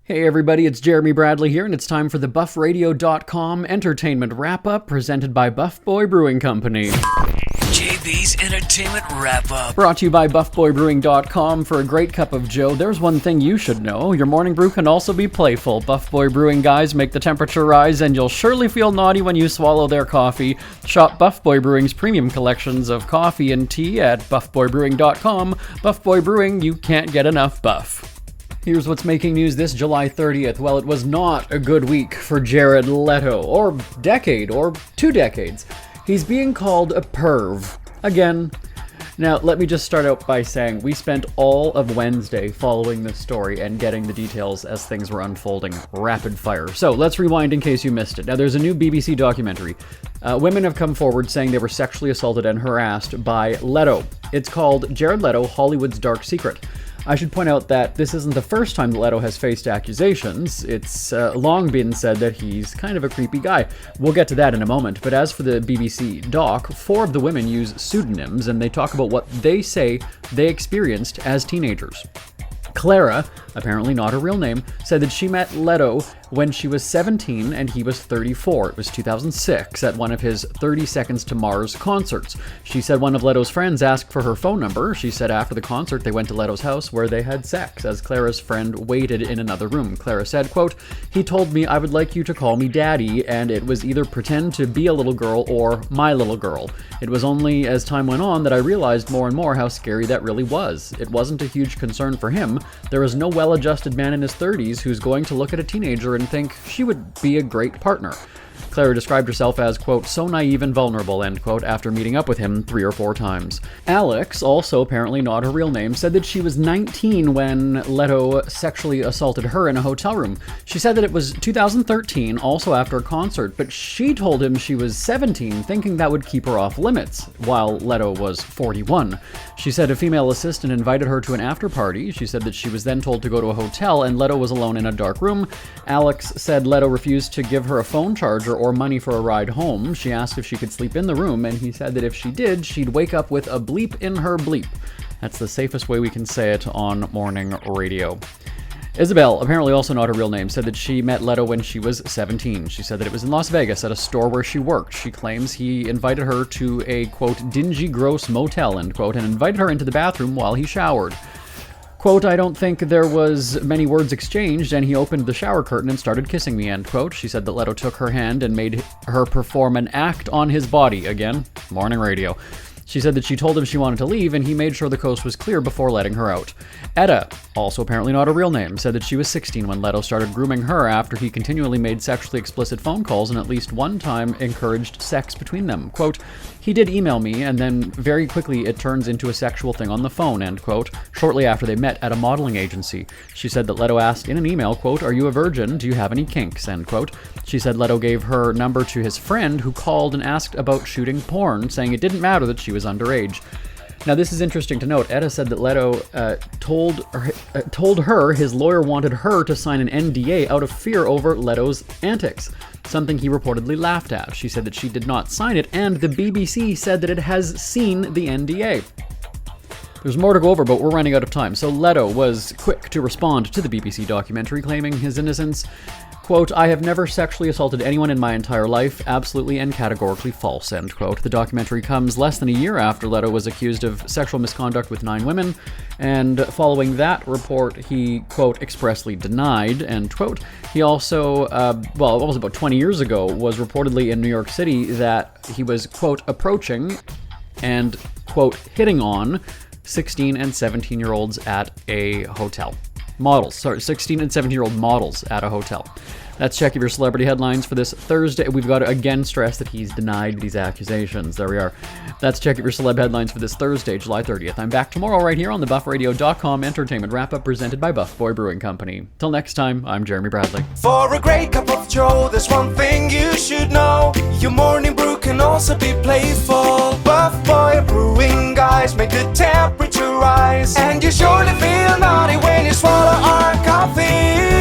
Hey everybody, it's Jeremy Bradley here, and it's time for the BuffRadio.com entertainment wrap-up presented by Buff Boy Brewing Company. JB's Entertainment Wrap-Up. Brought to you by BuffBoyBrewing.com. For a great cup of joe, there's one thing you should know. Your morning brew can also be playful. Buff Boy Brewing guys make the temperature rise, and you'll surely feel naughty when you swallow their coffee. Shop Buff Boy Brewing's premium collections of coffee and tea at BuffBoyBrewing.com. Buff Boy Brewing, you can't get enough buff. Here's what's making news this July 30th. Well, it was not a good week for Jared Leto, or decade, or 2 decades. He's being called a perv. Again. Now, let me just start out by saying we spent all of Wednesday following this story and getting the details as things were unfolding rapid fire. So, let's rewind in case you missed it. Now, there's a new BBC documentary. Women have come forward saying they were sexually assaulted and harassed by Leto. It's called Jared Leto, Hollywood's Dark Secret. I should point out that this isn't the first time that Leto has faced accusations. It's long been said that he's kind of a creepy guy. We'll get to that in a moment, but as for the BBC doc, 4 of the women use pseudonyms, and they talk about what they say they experienced as teenagers. Clara, apparently not her real name, said that she met Leto when she was 17 and he was 34. It was 2006 at one of his 30 Seconds to Mars concerts. She said one of Leto's friends asked for her phone number. She said after the concert they went to Leto's house where they had sex as Clara's friend waited in another room. Clara said, quote, "He told me I would like you to call me daddy, and it was either pretend to be a little girl or my little girl. It was only as time went on that I realized more and more how scary that really was. It wasn't a huge concern for him. There is no well-adjusted man in his 30s who's going to look at a teenager and think she would be a great partner." Clara described herself as, quote, "so naive and vulnerable," end quote, after meeting up with him 3 or 4 times. Alex, also apparently not her real name, said that she was 19 when Leto sexually assaulted her in a hotel room. She said that it was 2013, also after a concert, but she told him she was 17, thinking that would keep her off limits, while Leto was 41. She said a female assistant invited her to an after party. She said that she was then told to go to a hotel, and Leto was alone in a dark room. Alex said Leto refused to give her a phone charger or money for a ride home. She asked if she could sleep in the room, and he said that if she did, she'd wake up with a bleep in her bleep. That's the safest way we can say it on morning radio. Isabel, apparently also not her real name, said that she met Leto when she was 17. She said that it was in Las Vegas at a store where she worked. She claims he invited her to a, quote, dingy, gross motel, end quote, and invited her into the bathroom while he showered. Quote, "I don't think there was many words exchanged, and he opened the shower curtain and started kissing me," end quote. She said that Leto took her hand and made her perform an act on his body. Again, morning radio. She said that she told him she wanted to leave, and he made sure the coast was clear before letting her out. Etta, also apparently not a real name, said that she was 16 when Leto started grooming her after he continually made sexually explicit phone calls and at least one time encouraged sex between them. Quote, "He did email me, and then very quickly it turns into a sexual thing on the phone," end quote, shortly after they met at a modeling agency. She said that Leto asked in an email, quote, "Are you a virgin? Do you have any kinks?" end quote. She said Leto gave her number to his friend who called and asked about shooting porn, saying it didn't matter that she was underage. Now, this is interesting to note. Etta said that Leto told her his lawyer wanted her to sign an NDA out of fear over Leto's antics, something he reportedly laughed at. She said that she did not sign it, and the BBC said that it has seen the NDA. There's more to go over, but we're running out of time. So Leto was quick to respond to the BBC documentary, claiming his innocence. Quote, "I have never sexually assaulted anyone in my entire life. Absolutely and categorically false," end quote. The documentary comes less than a year after Leto was accused of sexual misconduct with 9 women, and following that report, he, quote, expressly denied, end quote. He also, it was about 20 years ago, was reportedly in New York City that he was, quote, approaching and, quote, hitting on 16 and 17-year-olds at a hotel. 16 and 17-year-old models at a hotel. That's Check Your Celebrity Headlines for this Thursday. We've got to again stress that he's denied these accusations. There we are. That's Check Your Celeb Headlines for this Thursday, July 30th. I'm back tomorrow right here on the BuffRadio.com entertainment wrap-up presented by Buff Boy Brewing Company. Till next time, I'm Jeremy Bradley. For a great cup of joe, there's one thing you should know. Your morning brew can also be playful. Buff Boy Brewing guys make the temperature rise, and you surely feel naughty when you swallow our coffee.